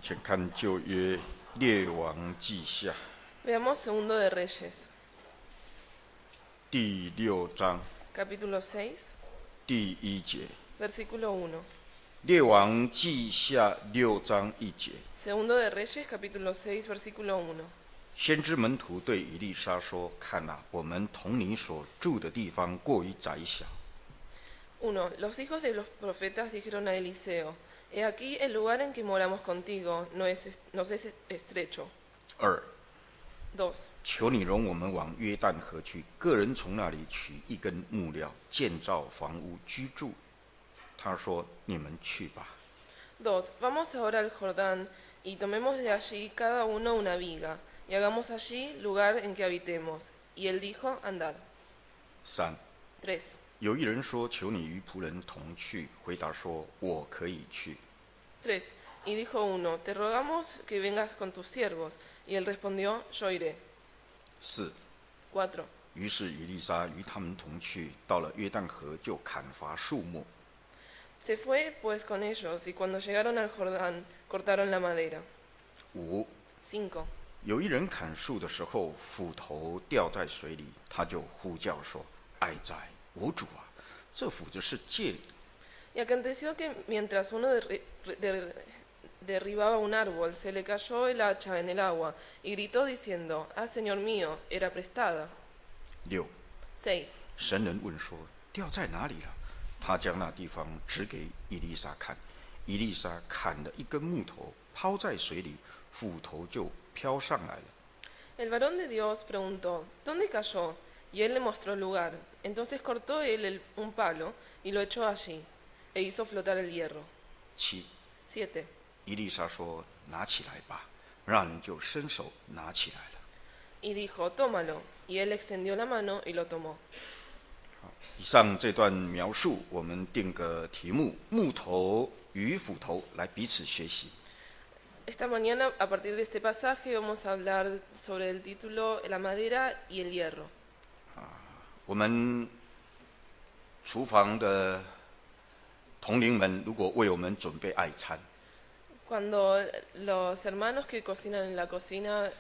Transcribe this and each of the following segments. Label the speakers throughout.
Speaker 1: 请看旧约列王记下
Speaker 2: Veamos Segundo de Reyes,
Speaker 1: 第6章
Speaker 2: capítulo 6,
Speaker 1: 第1节。
Speaker 2: versículo 1.
Speaker 1: 列王记下6章1节，
Speaker 2: Segundo de Reyes, capítulo 6, versículo 1.
Speaker 1: 先知门徒对以利沙说：“看啊，我们同你所住的地方过于窄小。”
Speaker 2: 1. Los hijos de los profetas dijeron a Eliseo, He aquí el lugar en que moramos contigo nos es estrecho.
Speaker 1: 2.
Speaker 2: 2.
Speaker 1: 求你容我们往约旦河去，个人从那里取一根木料，建造房屋居住。他说：“你们去吧。”
Speaker 2: 2. Vamos ahora al Jordán y tomemos de allí cada uno una viga y hagamos allí lugar en que habitemos. Y él dijo, Andad.
Speaker 1: 3.
Speaker 2: 3.
Speaker 1: 有一人说：“求你与仆人同去。”回答说：“我可以去。”
Speaker 2: 3. Y dijo uno, Te rogamos que vengas con tus siervos. Y él respondió, Yo iré.
Speaker 1: 4.
Speaker 2: 4.
Speaker 1: 于是以利沙与他们同去，到了约旦河就砍伐树木。
Speaker 2: Se fue pues con ellos, y cuando llegaron al Jordán, cortaron la madera.
Speaker 1: 5.
Speaker 2: 5.
Speaker 1: 有一人砍树的时候，斧头掉在水里，他就呼叫说：“哀哉，我主啊，这斧子是借的。”
Speaker 2: Y aconteció que mientras uno derribaba un árbol, se le cayó el hacha en el agua, y gritó diciendo, Ah, Señor mío, era prestada.
Speaker 1: 6.
Speaker 2: 6.
Speaker 1: 神人问说：“掉在哪里了？”他将那地方指给以利沙看。以利沙砍了一根木头，抛在水里，斧头就飘上来了。
Speaker 2: El varón de Dios preguntó, ¿Dónde cayó? Y él le mostró el lugar. Entonces cortó él un palo y lo echó allí, e hizo flotar el hierro.
Speaker 1: 7.
Speaker 2: 7.
Speaker 1: 以利沙说：“拿起来吧。”让人就伸手拿起来了。
Speaker 2: Y dijo, Tómalo. Y él extendió la mano y lo tomó.
Speaker 1: 以上这段描述，我们定个题目：木头与斧头，来彼此学习。
Speaker 2: Esta mañana, a partir de este pasaje, vamos a hablar sobre el título La madera y el hierro.
Speaker 1: 我们厨房的同龄们，如果为我们准备爱餐，
Speaker 2: Cuando los hermanos que cocinan en la cocina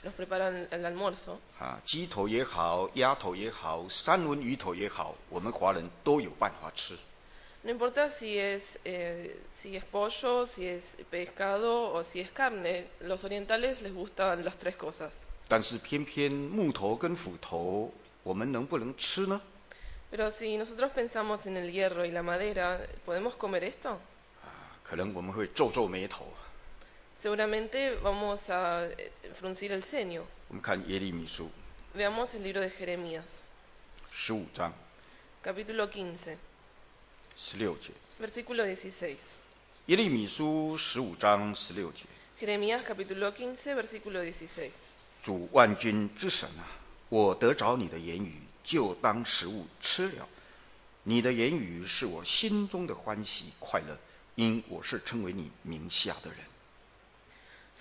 Speaker 2: nos preparan el almuerzo,
Speaker 1: 鸡头也好，鸭头也好，三文鱼头也好，我们华人都有办法吃。
Speaker 2: no importa si es pollo, si es pescado o si es carne, los orientales les gustan las tres cosas.
Speaker 1: 但是偏偏木头跟斧头，我们能不能吃呢？
Speaker 2: Pero si nosotros pensamos en el hierro y la madera, ¿podemos comer esto?
Speaker 1: 可能我们会皱皱眉头。
Speaker 2: Seguramente vamos a fruncir el ceño.
Speaker 1: 我们看耶利米书
Speaker 2: Veamos el libro de Jeremías,
Speaker 1: 15章
Speaker 2: capítulo 15,
Speaker 1: 16节。
Speaker 2: versículo 16.
Speaker 1: 耶利米书15章16节。
Speaker 2: Jeremías, capítulo 15, versículo 16.
Speaker 1: 主万军之神啊，我得着你的言语，就当食物吃了。你的言语是我心中的欢喜快乐，因我是称为你名下的人。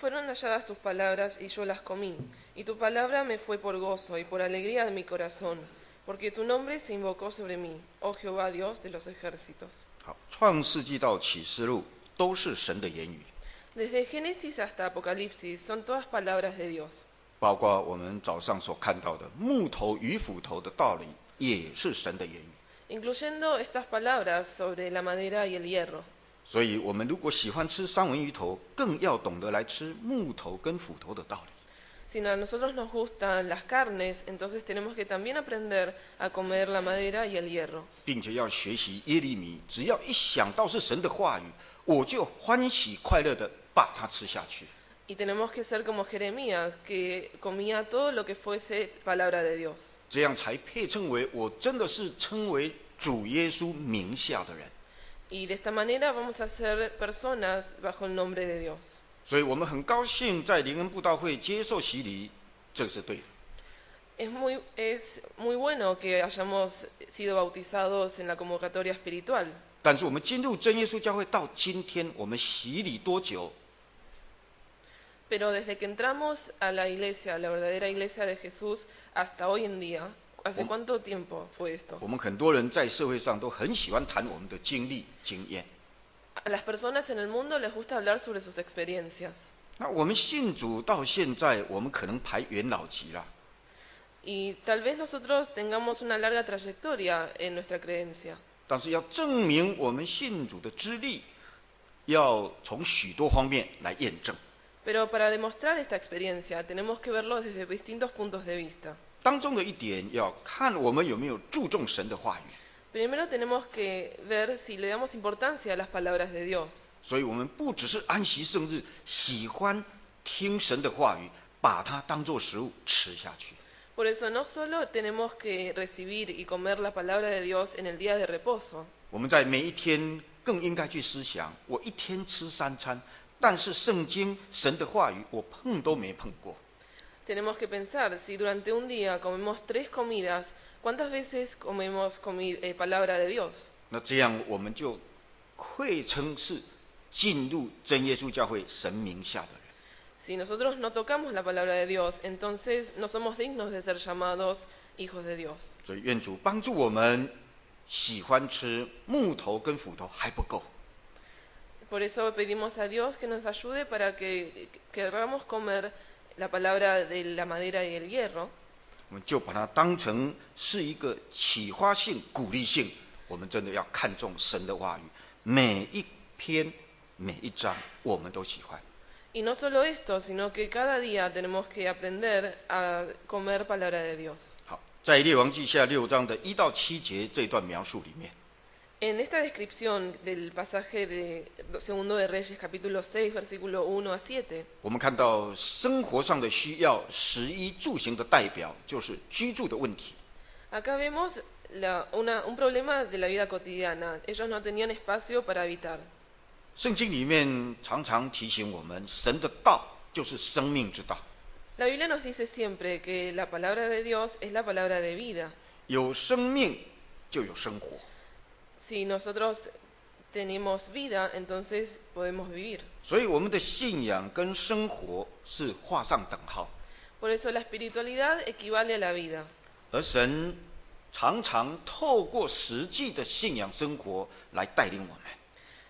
Speaker 2: Fueron halladas tus palabras y yo las comí, y tu palabra me fue por gozo y por alegría de mi corazón, porque tu nombre se invocó sobre mí, oh Jehová Dios de los ejércitos.
Speaker 1: 好，创世纪到启示录都是神的言语，
Speaker 2: Desde Génesis hasta Apocalipsis son todas palabras de Dios.
Speaker 1: 包括我们早上所看到的木头与斧头的道理，也是神的言语。
Speaker 2: Incluyendo estas palabras sobre la madera y el hierro.
Speaker 1: 所以，我们如果喜欢吃三文鱼头，更要懂得来吃木头跟斧头的道理。
Speaker 2: Si a nosotros nos gustan las carnes, entonces tenemos que también aprender a comer la madera y el hierro.
Speaker 1: 并且要学习耶利米，只要一想到是神的话语，我就欢喜快乐的把它吃下去。
Speaker 2: Y tenemos que ser como Jeremías, que comía todo lo que fuese palabra de Dios.
Speaker 1: 这样才配称为我真的是称为主耶稣名下的人。
Speaker 2: Y de esta manera vamos a ser personas bajo el nombre de Dios.
Speaker 1: 所以我们很高兴在灵恩布道会接受洗礼，这个是对的。
Speaker 2: Es muy bueno que hayamos sido bautizados en la convocatoria espiritual.
Speaker 1: 但是我们进入真耶稣教会到今天，我们洗礼多久？
Speaker 2: Pero desde que entramos a la iglesia, a la verdadera iglesia de Jesús, hasta hoy en día, ¿hace cuánto tiempo fue esto?
Speaker 1: 我们很多人在社会上都很喜欢谈我们的经历经验。
Speaker 2: A las personas en el mundo les gusta hablar sobre sus experiencias.
Speaker 1: 那我们信主到现在，我们可能排元老级了，
Speaker 2: Y tal vez nosotros tengamos una larga trayectoria en nuestra creencia.
Speaker 1: 但是要证明我们信主的资历，要从许多方面来验证。
Speaker 2: Pero para demostrar esta experiencia tenemos que verlo desde distintos puntos de vista.
Speaker 1: 当中的一点，要看我们有没有注重神的话语。
Speaker 2: Primero tenemos que ver si le damos importancia a las palabras de Dios.
Speaker 1: 所以我们不只是安息圣日，喜欢听神的话语，把它当作食物吃下去。
Speaker 2: Por eso no solo tenemos que recibir y comer la palabra de Dios en el día de reposo,
Speaker 1: 我们在每一天更应该去思想：我一天吃3餐，但是圣经神的话语我碰都没碰过。
Speaker 2: tenemos que pensar si durante un día comemos 3 comidas, ¿cuántas veces comemos palabra de Dios?
Speaker 1: 那这样我们就会称是进入真耶稣教会神名下的人。
Speaker 2: Si nosotros no tocamos la palabra de Dios, entonces no somos dignos de ser llamados hijos de Dios.
Speaker 1: 所以愿主帮助我们，喜欢吃木头跟斧头还不够，
Speaker 2: Por eso pedimos a Dios que nos ayude para que queramos comer la palabra de la madera y el hierro,
Speaker 1: 我们就把它当成是一个启发性、鼓励性。我们真的要看重神的话语，每一篇、每一章我们都喜欢。
Speaker 2: Y no solo esto, sino que cada día tenemos que aprender a comer palabra de Dios.
Speaker 1: 好，在列王记下6章的1到7节这段描述里面，
Speaker 2: En esta descripción del pasaje de Segundo de Reyes, capítulo 6, versículo 1 a 7,
Speaker 1: 我们看到生活上的需要，食衣住行的代表就是居住的问题。
Speaker 2: acá vemos un problema de la vida cotidiana. Ellos no tenían espacio para habitar.
Speaker 1: 圣经里面常常提醒我们，神的道就是生命之道，
Speaker 2: La Biblia nos dice siempre que la palabra de Dios es la palabra de vida.
Speaker 1: 有生命就有生活。
Speaker 2: Si nosotros tenemos vida, entonces podemos vivir.
Speaker 1: 所以我们的信仰跟生活是画上等号，
Speaker 2: Por eso la espiritualidad equivale a la vida.
Speaker 1: 而神常常透过实际的信仰生活来带领我们。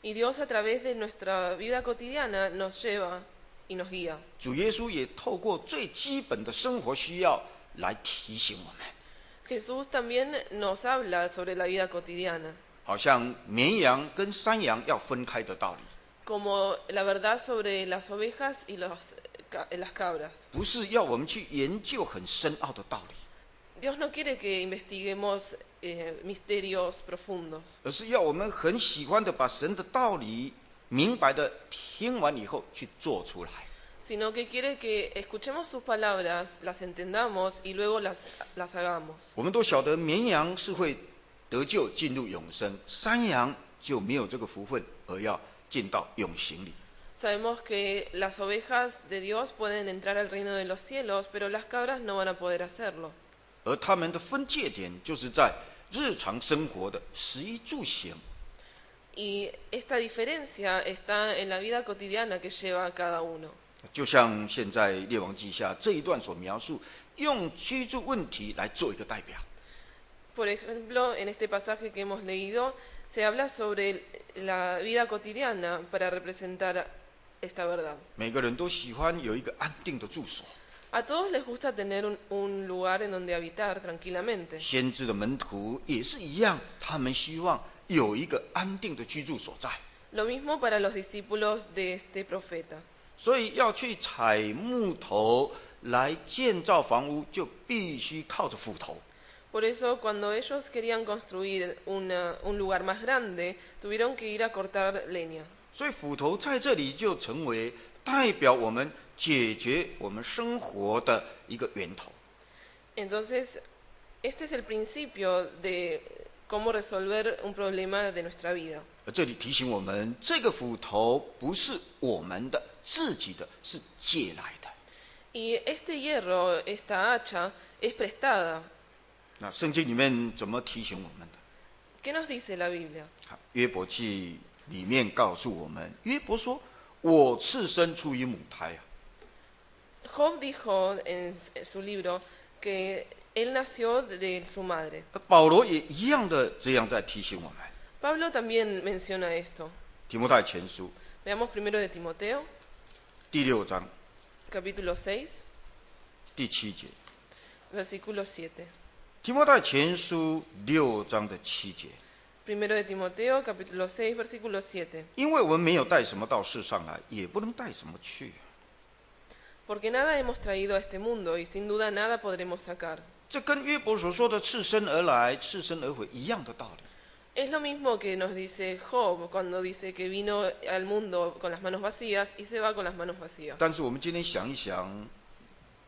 Speaker 2: Y Dios a través de nuestra vida cotidiana nos lleva y nos guía.
Speaker 1: 主耶稣也透过最基本的生活需要来提醒我们，
Speaker 2: Jesús también nos habla sobre la vida cotidiana,
Speaker 1: 好像绵羊跟山羊要分开的道理，
Speaker 2: como la verdad sobre las ovejas y las cabras.
Speaker 1: 不是要我们去研究很深奥的道理，
Speaker 2: Dios no quiere que investiguemos misterios profundos,
Speaker 1: 而是要我们很喜欢的把神的道理明白的听完以后去做出来。
Speaker 2: sino que quiere que escuchemos sus palabras, las entendamos y luego las hagamos.
Speaker 1: 我们都晓得绵羊是会得救进入永生，山羊就没有这个福分，而要进到永刑里。
Speaker 2: Sabemos que las ovejas de Dios pueden entrar al reino de los cielos, pero las cabras no van a poder hacerlo.
Speaker 1: 而他们的分界点就是在日常生活的食衣住行。
Speaker 2: Y esta diferencia está en la vida cotidiana que lleva cada uno.
Speaker 1: 就像现在列王记下这一段所描述，用居住问题来做一个代表。
Speaker 2: Por ejemplo, en este pasaje que hemos leído, se habla sobre la vida cotidiana para representar esta verdad.
Speaker 1: 每个人都喜欢有一个安定的住所。
Speaker 2: A todos les gusta tener un lugar en donde habitar tranquilamente.
Speaker 1: 先知的门徒也是一样，他们希望有一个安定的居住所在。
Speaker 2: Lo mismo para los discípulos de este profeta.
Speaker 1: 所以要去采木头来建造房屋，就必须靠着斧头。
Speaker 2: Por eso, cuando ellos querían construir un lugar más grande, tuvieron que ir a cortar leña.
Speaker 1: 所以斧头在这里就成为代表我们解决我们生活的一个源头。
Speaker 2: Entonces, este es el principio de cómo resolver un problema de nuestra vida.
Speaker 1: 而这里提醒我们，这个斧头不是我们的自己的，是借来的。
Speaker 2: Y este hierro, esta hacha, es prestada.
Speaker 1: 那圣经里面怎么提醒我们的？
Speaker 2: ¿Qué nos dice la Biblia?
Speaker 1: 约伯记里面告诉我们，约伯说：“我赤身出于母胎啊。”
Speaker 2: Job dijo en su libro que él nació de su madre.
Speaker 1: 保罗也一样的这样在提醒我们。
Speaker 2: Pablo también menciona esto.
Speaker 1: 提摩太前书
Speaker 2: Veamos primero de Timoteo,
Speaker 1: 第6章
Speaker 2: capítulo 6,
Speaker 1: 第7节。
Speaker 2: versículo 7.
Speaker 1: 提摩太前书6章的7节。
Speaker 2: Primero de Timoteo, capítulo 6, versículo 7.
Speaker 1: 因为我们没有带什么到世上来，也不能带什么去。
Speaker 2: Porque nada hemos traído a este mundo y sin duda nada podremos sacar.
Speaker 1: 这跟约伯所说的赤身而来，赤身而回一样的道理。
Speaker 2: Es lo mismo que nos dice Job cuando dice que vino al mundo con las manos vacías y se va con las manos vacías.
Speaker 1: 但是我们今天想一想，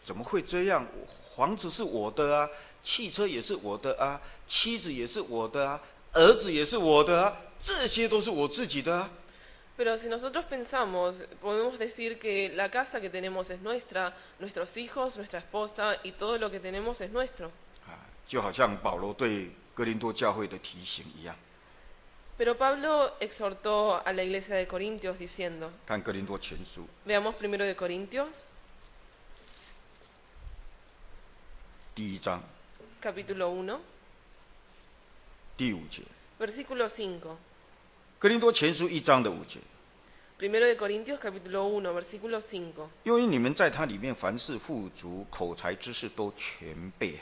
Speaker 1: 怎么会这样？房子是我的啊，汽车也是我的啊，妻子也是我的啊，儿子也是我的啊，这些都是我自己的啊。
Speaker 2: Pero si nosotros pensamos, podemos decir que la casa que tenemos es nuestra, nuestros hijos, nuestra esposa y todo lo que tenemos es nuestro.
Speaker 1: 就好像保罗对哥林多教会的提醒一样。
Speaker 2: Pero Pablo exhortó a la iglesia de Corintios diciendo,
Speaker 1: 看哥林多前书
Speaker 2: veamos primero de Corintios,
Speaker 1: 第1章
Speaker 2: capítulo 1,
Speaker 1: 第5节。
Speaker 2: versículo 5.
Speaker 1: 哥林多前书1章的5节。
Speaker 2: Primero de Corintios, capítulo 1, versículo 5.
Speaker 1: 因为你们在他里面凡事富足，口才知识都全备。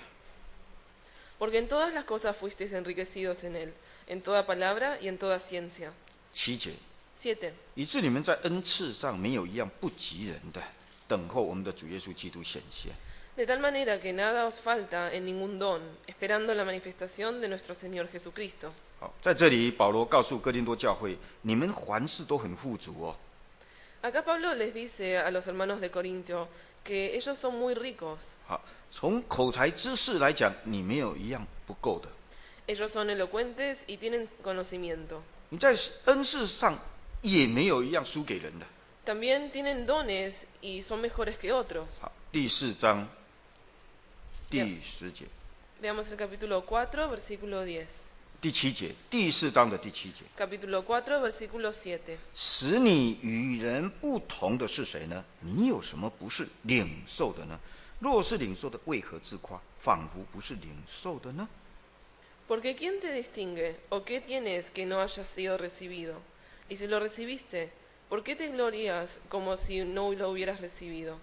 Speaker 2: Porque en todas las cosas fuisteis enriquecidos en él, en toda palabra y en toda ciencia.
Speaker 1: 7节。
Speaker 2: 7.
Speaker 1: 以致你们在恩赐上没有一样不及人的，等候我们的主耶稣基督显现。
Speaker 2: De tal manera que nada os falta en ningún don, esperando la manifestación de nuestro Señor Jesucristo.
Speaker 1: 好，在这里保罗告诉哥林多教会，你们凡事都很富足哦。
Speaker 2: Acá Pablo les dice a los hermanos de Corintio que ellos son muy ricos.
Speaker 1: 好，从口才知识来讲，你没有一样不够的。
Speaker 2: Ellos son elocuentes y tienen conocimiento.
Speaker 1: 你在恩赐上也没有一样输给人的。
Speaker 2: También tienen dones y son mejores que otros.
Speaker 1: 好，第4章第10节，
Speaker 2: Veamos el capítulo 4, versículo 10.
Speaker 1: 第7节，第4章的第7节。
Speaker 2: Capítulo 4, versículo 7.
Speaker 1: 使你与人不同的是谁呢？你有什么不是领受的呢？若是领受的，为何自夸，仿佛不是领受的呢？
Speaker 2: Porque ¿quién te distingue? ¿O qué tienes que no hayas sido recibido? Y si lo recibiste, ¿por qué te glorías como si no lo hubieras recibido?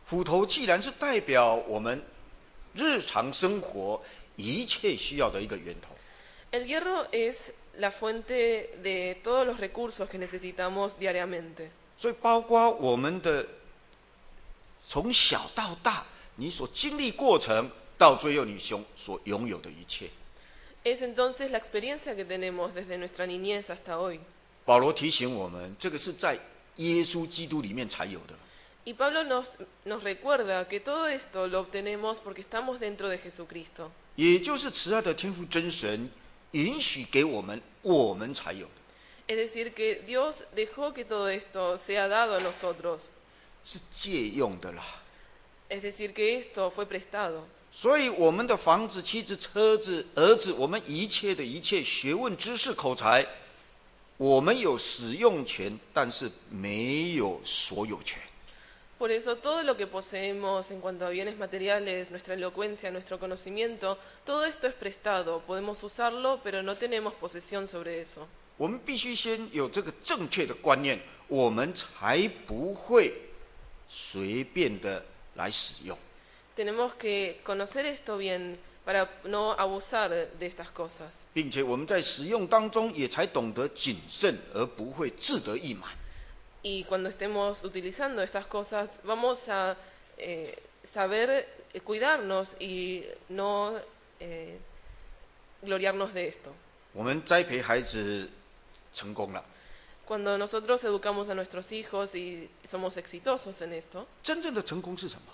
Speaker 1: 斧头既然是代表我们日常生活一切需要的一个源头，
Speaker 2: El hierro es la fuente de todos los recursos que necesitamos diariamente.
Speaker 1: 所以包括我们的从小到大你所经历过程，到最后你所拥有的一切。
Speaker 2: Es entonces la experiencia que tenemos desde nuestra niñez hasta hoy.
Speaker 1: 保罗提醒我们，这个是在耶稣基督里面才有的。
Speaker 2: Y Pablo nos recuerda que todo esto lo obtenemos porque estamos dentro de Jesucristo.
Speaker 1: 也就是慈爱的天父真神允许给我们，我们才有的，
Speaker 2: Es decir, que Dios dejó que todo esto sea dado a nosotros.
Speaker 1: 是借用的啦。
Speaker 2: Es decir, que esto fue prestado.
Speaker 1: 所以我们的房子、妻子、车子、儿子，我们一切的一切学问、知识、口才，我们有使用权，但是没有所有权。
Speaker 2: Por eso todo lo que poseemos en cuanto a bienes materiales, nuestra elocuencia, nuestro conocimiento, todo esto es prestado. Podemos usarlo, pero no tenemos posesión sobre eso.
Speaker 1: 我们必须先有这个正确的观念，我们才不会随便的来使用。
Speaker 2: Tenemos que conocer esto bien para no abusar de estas cosas.
Speaker 1: 并且我们在使用当中也才懂得谨慎，而不会自得意满。
Speaker 2: Y cuando estemos utilizando estas cosas, vamos a saber cuidarnos y no gloriarnos de esto.
Speaker 1: 我们栽培孩子成功了，
Speaker 2: Cuando nosotros educamos a nuestros hijos y somos exitosos en esto,
Speaker 1: 真正的成功是什么？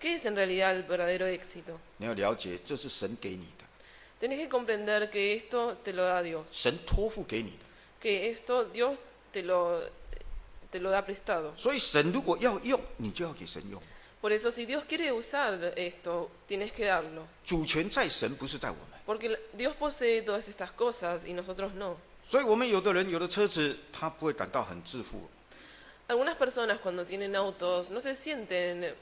Speaker 2: ¿qué es en realidad el verdadero éxito?
Speaker 1: 你要了解，这是神给你的，
Speaker 2: Tenés que comprender que esto te lo da Dios,
Speaker 1: 神托付给你的。
Speaker 2: que esto Dios te lo da prestado.
Speaker 1: 所以神如果要用，你就要给神用。
Speaker 2: Por eso si Dios quiere usar esto, tienes que darlo.
Speaker 1: 主权在神，不是在我们。
Speaker 2: Porque Dios posee todas estas cosas y nosotros no.
Speaker 1: 所以我们有的人有的车子，他不会感到很自负。
Speaker 2: Algunas personas cuando tienen autos no se sienten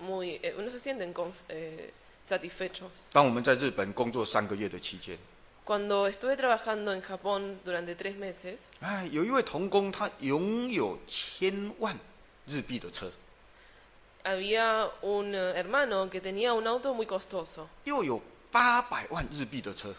Speaker 2: satisfechos.
Speaker 1: 当我们在日本工作3个月的期间，
Speaker 2: Cuando estuve trabajando en Japón durante 3 meses,
Speaker 1: 哎，有一位童工，他拥有1000万日币的车，
Speaker 2: había un hermano que tenía un auto muy costoso.
Speaker 1: 又有800万日币的车。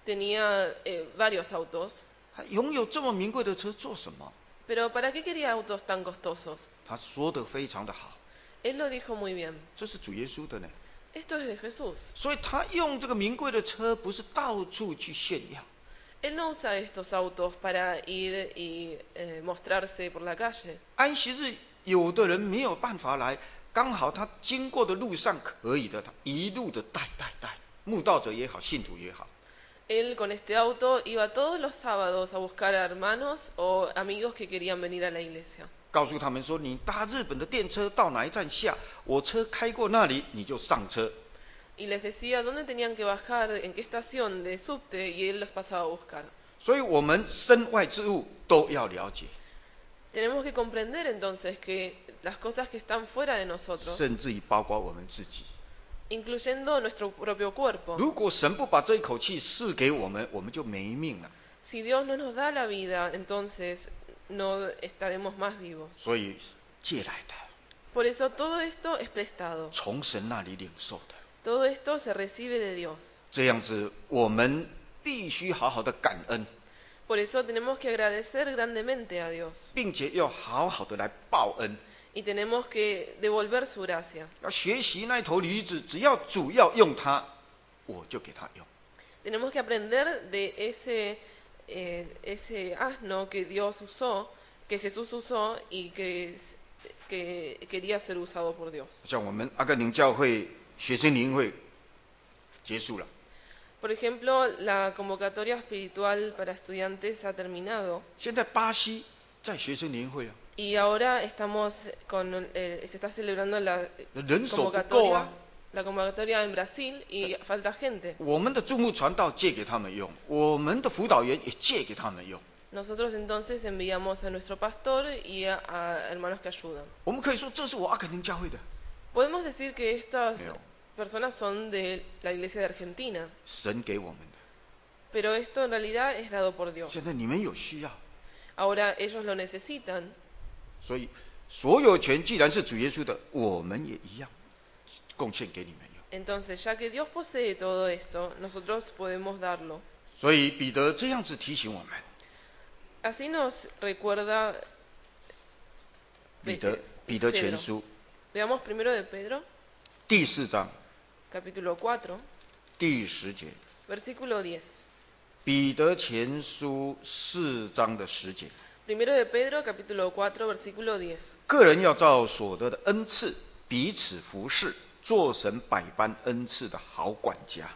Speaker 2: Tenía varios autos.
Speaker 1: 他拥有这么名贵的车做什么？
Speaker 2: Pero ¿para qué quería autos tan costosos?
Speaker 1: 他说得非常的好，
Speaker 2: Él lo dijo muy bien.
Speaker 1: 这是主耶稣的呢。
Speaker 2: Esto es de Jesús.
Speaker 1: 所以他用这个名贵的车，不是到处去炫耀，
Speaker 2: Él no usa estos autos para ir y mostrarse por la calle.
Speaker 1: 安息日有的人没有办法来，刚好他经过的路上可以的，他一路的带，慕道者也好，信徒也好。
Speaker 2: Él con este auto iba todos los sábados a buscar a hermanos o amigos que querían venir a la iglesia.
Speaker 1: 告诉他们说，你搭日本的电车到哪一站下，我车开过那里，你就上车。
Speaker 2: Y les decía dónde tenían que bajar, en qué estación de subte, y él los pasaba a buscar.
Speaker 1: 所以我们身外之物都要了解，
Speaker 2: Tenemos que comprender entonces que las cosas que están fuera de nosotros,
Speaker 1: 甚至于包括我们自己。
Speaker 2: incluyendo nuestro propio cuerpo,
Speaker 1: 如果神不把这一口气赐给我们，我们就没命了。
Speaker 2: si Dios no nos da la vida, entonces no estaremos más vivos.
Speaker 1: 所以借来的，
Speaker 2: Por eso todo esto es prestado.
Speaker 1: 从神那里领受的，
Speaker 2: Todo esto se recibe de Dios.
Speaker 1: 这样子我们必须好好的感恩，
Speaker 2: Por eso tenemos que agradecer grandemente a Dios
Speaker 1: 并且要好好的来报恩。
Speaker 2: y tenemos que devolver su gracia.
Speaker 1: 要学习那头驴子，只要主要用它，我就给他用。
Speaker 2: Tenemos que aprender de ese asno que Dios usó, que Jesús usó y que quería ser usado por Dios.
Speaker 1: 像我们阿根廷教会学生灵会结束了，
Speaker 2: Por ejemplo, la convocatoria espiritual para estudiantes ha terminado
Speaker 1: 现在巴西在学生灵会啊，
Speaker 2: y ahora se está celebrando la
Speaker 1: 人手不够啊。
Speaker 2: convocatoria en Brasil y falta gente.
Speaker 1: 我们的注目传道借给他们用，我们的辅导员也借给他们用。
Speaker 2: Nosotros entonces enviamos a nuestro pastor y a hermanos que ayudan.
Speaker 1: 我们可以说这是我阿根廷教会的，
Speaker 2: Podemos decir que estas
Speaker 1: Pero-
Speaker 2: personas son de la iglesia de Argentina,
Speaker 1: 神给我们的。
Speaker 2: pero esto en realidad es dado por Dios.
Speaker 1: 现在你们有需要，
Speaker 2: Ahora ellos lo necesitan,
Speaker 1: 所以所有权既然是主耶稣的，我们也一样贡献给你们用。
Speaker 2: entonces ya que Dios posee todo esto, nosotros podemos darlo.
Speaker 1: 所以彼得这样子提醒我们，
Speaker 2: Así nos recuerda
Speaker 1: 彼得前书
Speaker 2: Veamos primero de Pedro,
Speaker 1: 第4章
Speaker 2: capítulo 4,
Speaker 1: 第10节，
Speaker 2: versículo 10.
Speaker 1: 彼得前书4章的10节，
Speaker 2: Primero de Pedro, capítulo 4, versículo 10.
Speaker 1: 个人要照所得的恩赐彼此服侍，做神百般恩赐的好管家。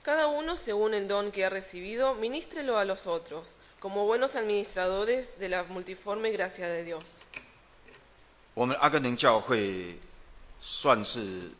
Speaker 2: Cada uno según el don que ha recibido, ministrelo a los otros, como buenos administradores de la multiforme gracia de Dios.
Speaker 1: 我们阿根廷教会算是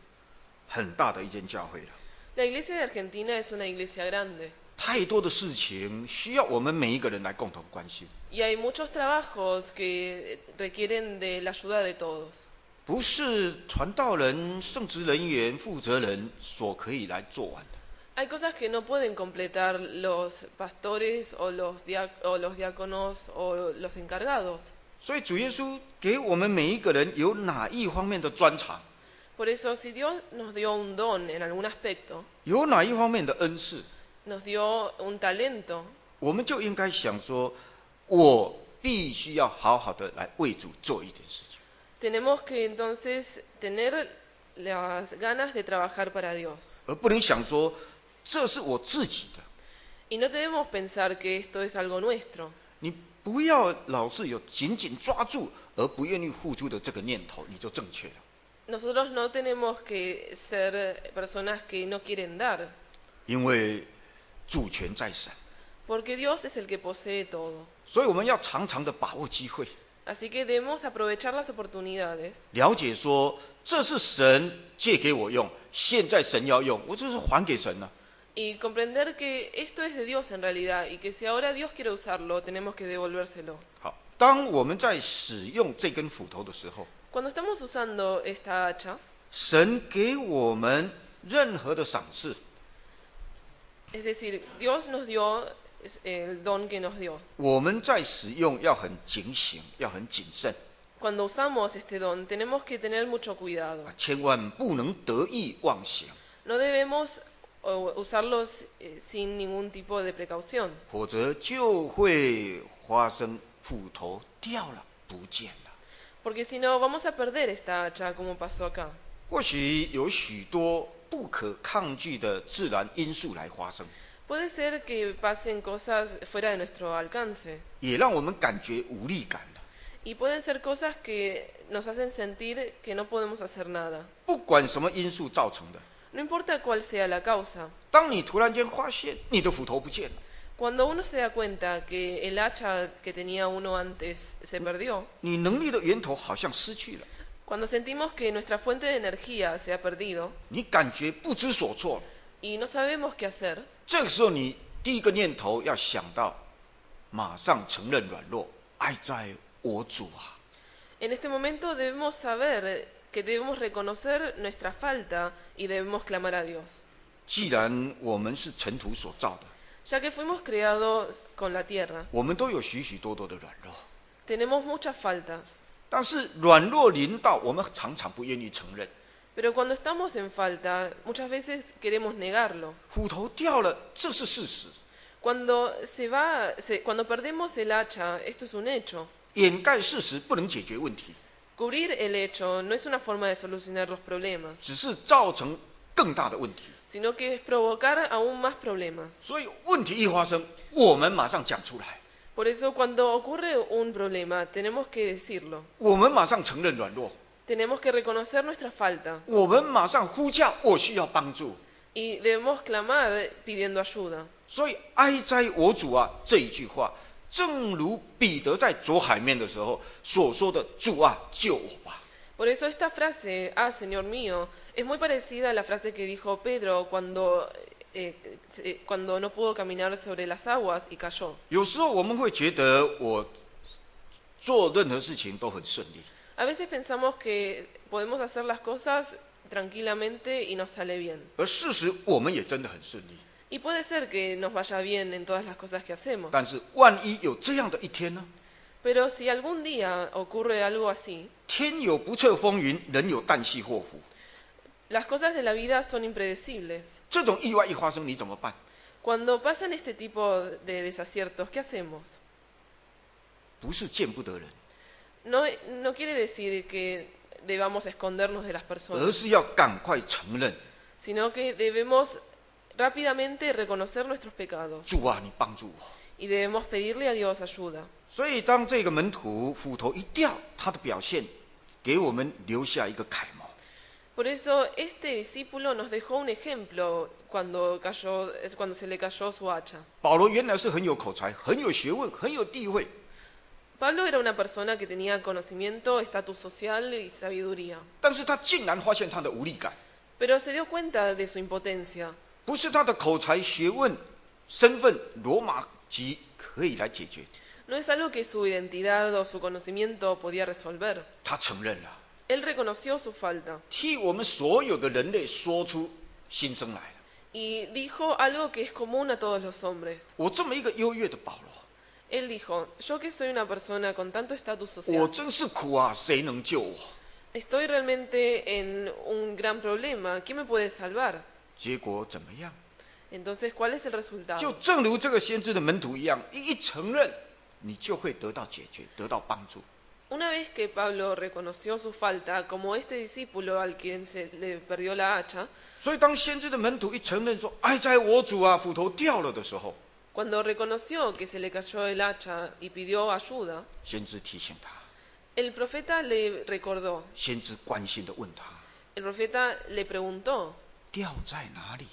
Speaker 1: 很大的一间教会了，
Speaker 2: La iglesia de Argentina es una iglesia grande
Speaker 1: 太多的事情需要我们每一个人来共同关心，
Speaker 2: y hay muchos trabajos que requieren de la ayuda de todos.
Speaker 1: 不是传道人、圣职人员、负责人所可以来做完的。
Speaker 2: Hay cosas que no pueden completar los pastores o los diáconos o los encargados.
Speaker 1: 所以主耶稣给我们每一个人有哪一方面的专长，
Speaker 2: Por eso, si Dios nos dio un don en algún aspecto,
Speaker 1: 有哪一方面的恩赐，
Speaker 2: nos dio un talento,
Speaker 1: 我们就应该想说，我必须要好好的来为主做一点事情。
Speaker 2: tenemos que entonces tener las ganas de trabajar para Dios.
Speaker 1: 而不能想说这是我自己的，
Speaker 2: Y no debemos pensar que esto es algo nuestro.
Speaker 1: 你不要老是有紧紧抓住而不愿意付出的这个念头，你就正确了。
Speaker 2: Nosotros no tenemos que ser personas que no quieren dar,
Speaker 1: 因为主权在神，
Speaker 2: porque Dios es el que posee todo.
Speaker 1: 所以我们要常常的把握机会，
Speaker 2: Así que debemos aprovechar las oportunidades
Speaker 1: 了解说这是神借给我用，现在神要用，我就是还给神了。
Speaker 2: y comprender que esto es de Dios en realidad y que si ahora Dios quiere usarlo, tenemos que devolvérselo.
Speaker 1: 好，当我们在使用这根斧头的时候，
Speaker 2: Cuando estamos usando esta hacha,
Speaker 1: 神给我们任何的赏赐，
Speaker 2: Es decir, Dios nos dio el don que nos dio.
Speaker 1: 我们在使用要很警醒，要很谨慎，
Speaker 2: Cuando usamos este don, tenemos que tener mucho cuidado.
Speaker 1: 千万不能得意忘形，
Speaker 2: No debemos usarlos sin ningún tipo de precaución,
Speaker 1: 否则就会发生斧头掉了不见了。
Speaker 2: porque si no vamos a perder esta hacha como pasó acá.
Speaker 1: 或许有许多不可抗拒的自然因素来发生，
Speaker 2: Puede ser que pasen cosas fuera de nuestro alcance
Speaker 1: 也让我们感觉无力感了。
Speaker 2: y pueden ser cosas que nos hacen sentir que no podemos hacer nada.
Speaker 1: 不管什么因素造成的，
Speaker 2: No importa cuál sea la causa.
Speaker 1: 当你突然间发现你的斧头不见了，
Speaker 2: Cuando uno se da cuenta que el hacha que tenía uno antes se perdió,
Speaker 1: 你能力的源头好像失去了，
Speaker 2: cuando sentimos que nuestra fuente de energía se ha perdido
Speaker 1: 你感觉不知所措，
Speaker 2: y no sabemos qué hacer,
Speaker 1: 这个时候你第一个念头要想到，马上承认软弱，哀哉我主啊！
Speaker 2: en este momento debemos saber que debemos reconocer nuestra falta y debemos clamar a Dios.
Speaker 1: 既然我们是尘土所造的，
Speaker 2: Ya que fuimos creados con la tierra,
Speaker 1: 我们都有许许多多的软弱，
Speaker 2: tenemos muchas faltas,
Speaker 1: 但是软弱临到，我们常常不愿意承认。
Speaker 2: pero cuando estamos en falta, muchas veces queremos negarlo.
Speaker 1: 斧头掉了，这是事实，
Speaker 2: Cuando cuando perdemos el hacha, esto es un hecho.
Speaker 1: 掩盖事实不能解决问题，
Speaker 2: Cubrir el hecho no es una forma de solucionar los problemas,
Speaker 1: 只是造成更大的问题。
Speaker 2: sino que es provocar aún más problemas.
Speaker 1: 所以问题一发生，我们马上讲出来，
Speaker 2: Por eso cuando ocurre un problema, tenemos que decirlo.
Speaker 1: 我们马上承认软弱，
Speaker 2: Tenemos que reconocer nuestra falta
Speaker 1: 我们马上呼叫我需要帮助。
Speaker 2: y debemos clamar pidiendo ayuda.
Speaker 1: 所以哀哉我主啊这一句话，正如彼得在左海面的时候所说的：“主啊，救我吧。”
Speaker 2: Por eso esta frase, ah, Señor mío, es muy parecida a la frase que dijo Pedro cuando no pudo caminar sobre las aguas y cayó.
Speaker 1: 有时候我们会觉得我做任何事情都很顺利，
Speaker 2: A veces pensamos que podemos hacer las cosas tranquilamente y nos sale bien.
Speaker 1: 而事实我们也真的很顺利。
Speaker 2: Y puede ser que nos vaya bien en todas las cosas que hacemos.
Speaker 1: 但是万一有这样的一天呢？
Speaker 2: Pero si algún día ocurre algo así,
Speaker 1: 天有不测风云，人有旦夕祸福。
Speaker 2: las cosas de la vida son impredecibles.
Speaker 1: 这种意外一发生，你怎么办？
Speaker 2: Cuando pasan este tipo de desaciertos, ¿qué hacemos?
Speaker 1: 不是见不得人，
Speaker 2: No quiere decir que debamos escondernos de las
Speaker 1: 而
Speaker 2: personas,
Speaker 1: 是要赶快承认：
Speaker 2: sino que debemos rápidamente reconocer nuestros pecados
Speaker 1: 主啊，你帮助我。
Speaker 2: y debemos pedirle a Dios ayuda.
Speaker 1: 所以，当这个门徒斧头一掉，他的表现给我们留下一个楷模。
Speaker 2: Por eso este discípulo nos dejó un ejemplo cuando se le cayó su hacha.
Speaker 1: 保罗原来是很有口才、很有学问、很有地位，
Speaker 2: Pablo era una persona que tenía conocimiento, estatus social y sabiduría,
Speaker 1: 但是他竟然发现他的无力感，
Speaker 2: pero se dio cuenta de su impotencia.
Speaker 1: 不是他的口才、学问、身份、罗马籍可以来解决。
Speaker 2: No es algo que su identidad o su conocimiento podía resolver.
Speaker 1: 他承认了，
Speaker 2: Él reconoció su falta
Speaker 1: 替我们所有的人类说出心声来了。
Speaker 2: y dijo algo que es común a todos los hombres.
Speaker 1: 我这么一个优越的保罗，
Speaker 2: Él dijo, yo que soy una persona con tanto estatus
Speaker 1: 我
Speaker 2: social,
Speaker 1: 真是苦啊，谁能救我？
Speaker 2: estoy realmente en un gran problema, ¿quién me puede salvar?
Speaker 1: 结果怎么样？
Speaker 2: Entonces, ¿cuál es el resultado?
Speaker 1: 就正如这个先知的门徒一样，一承认，你就会得到解决，得到帮助。
Speaker 2: Una vez que Pablo reconoció su falta, como este discípulo al quien se le perdió la hacha,
Speaker 1: 所以，当先知的门徒一承认说“哀哉我主啊，斧头掉了”的时候，
Speaker 2: cuando reconoció que se le cayó el hacha y pidió ayuda,
Speaker 1: 先知提醒他，
Speaker 2: el profeta le recordó,
Speaker 1: 先知关心的问他
Speaker 2: el profeta le preguntó
Speaker 1: 掉在哪里。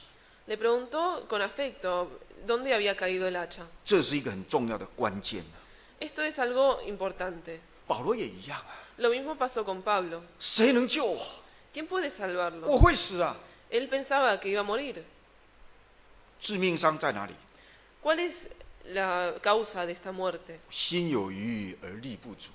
Speaker 2: Le preguntó con afecto dónde había caído el hacha.
Speaker 1: 这是一个很重要的关键呢。
Speaker 2: Esto es algo importante.
Speaker 1: 保罗也一样啊，
Speaker 2: Lo mismo pasó con Pablo.
Speaker 1: 谁能救我？
Speaker 2: ¿Quién puede salvarlo?
Speaker 1: 我会死啊！
Speaker 2: Él pensaba que iba a morir.
Speaker 1: 致命伤在哪里？
Speaker 2: ¿Cuál es la causa de esta muerte?
Speaker 1: 心有余而力不足。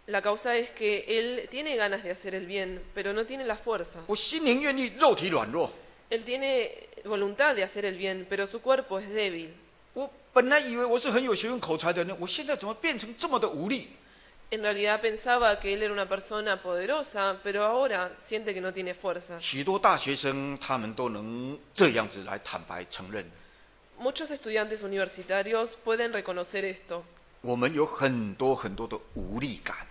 Speaker 2: La causa es que él tiene ganas de hacer el bien, pero no tiene las fuerzas.
Speaker 1: 我心灵愿意，肉体软弱。
Speaker 2: Él tiene voluntad de hacer el bien, pero su cuerpo es débil.
Speaker 1: 我本来以为我是很有学问口才的人，我现在怎么变成这么的无力？
Speaker 2: En realidad pensaba que él era una persona poderosa, pero ahora siente que no tiene fuerza.
Speaker 1: 许多大学生他们都能这样子来坦白承认，
Speaker 2: Muchos estudiantes universitarios pueden reconocer esto.
Speaker 1: 我们有很多的无力感。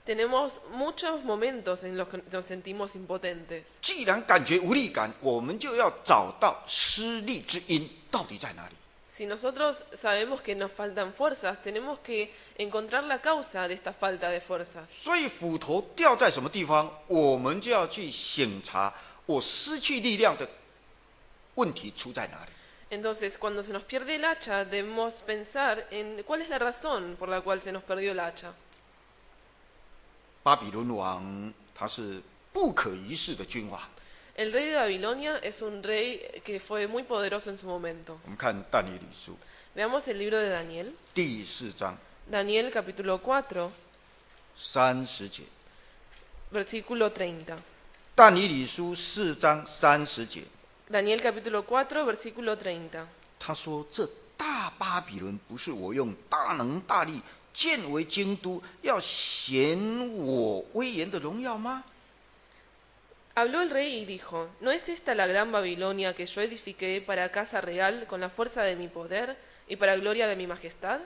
Speaker 2: Tenemos muchos momentos en los que nos sentimos impotentes.
Speaker 1: 既然感觉无力感，我们就要找到失力之因到底在哪里。
Speaker 2: Si nosotros sabemos que nos faltan fuerzas, tenemos que encontrar la causa de esta falta de fuerzas.
Speaker 1: 所以斧头掉在什么地方，我们就要去省察我失去力量的问题出在哪里。
Speaker 2: Entonces, cuando se nos pierde el hacha, debemos pensar en cuál es la razón por la cual se nos perdió el hacha.
Speaker 1: 巴比伦王他是不可一世的君王。
Speaker 2: El rey de Babilonia es un rey que fue muy poderoso en su momento.
Speaker 1: 我们看但以理书
Speaker 2: Veamos el libro de Daniel.
Speaker 1: 第4章
Speaker 2: Daniel capítulo 4,
Speaker 1: 30节。
Speaker 2: versículo 30.
Speaker 1: 但以理书4章30节，
Speaker 2: Daniel capítulo 4, versículo 30.
Speaker 1: 他说：“这大巴比伦不是我用大能大力建为京都，要显我威严的荣耀吗？”
Speaker 2: Habló el rey y dijo, ¿no es esta la gran Babilonia que yo edifiqué para casa real con la fuerza de mi poder y para gloria de mi majestad?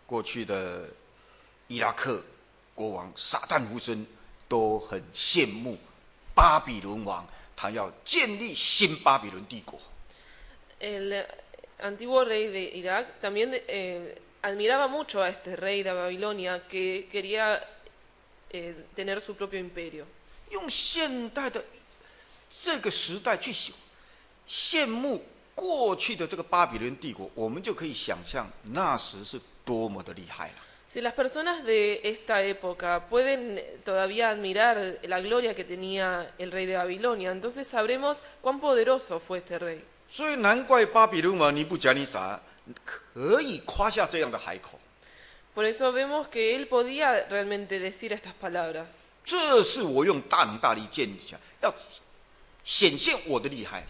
Speaker 1: 过去的伊拉克国王撒旦胡森都很羡慕巴比伦王，他要建立新巴比伦帝国。
Speaker 2: El antiguo rey de Irak también admiraba mucho a este rey de Babilonia que quería tener su propio imperio.
Speaker 1: 用现代的这个时代去羡慕过去的这个巴比伦帝国，我们就可以想象那时是多么的厉害了。
Speaker 2: Si las personas de esta época pueden todavía admirar la gloria que tenía el rey de Babilonia, entonces sabremos cuán poderoso fue este rey.
Speaker 1: 所以难怪巴比伦王尼布甲尼撒可以夸下这样的海口。
Speaker 2: Por eso vemos que él podía realmente decir estas palabras.
Speaker 1: 这是我用大能大力建立起来，要显现我的厉害了。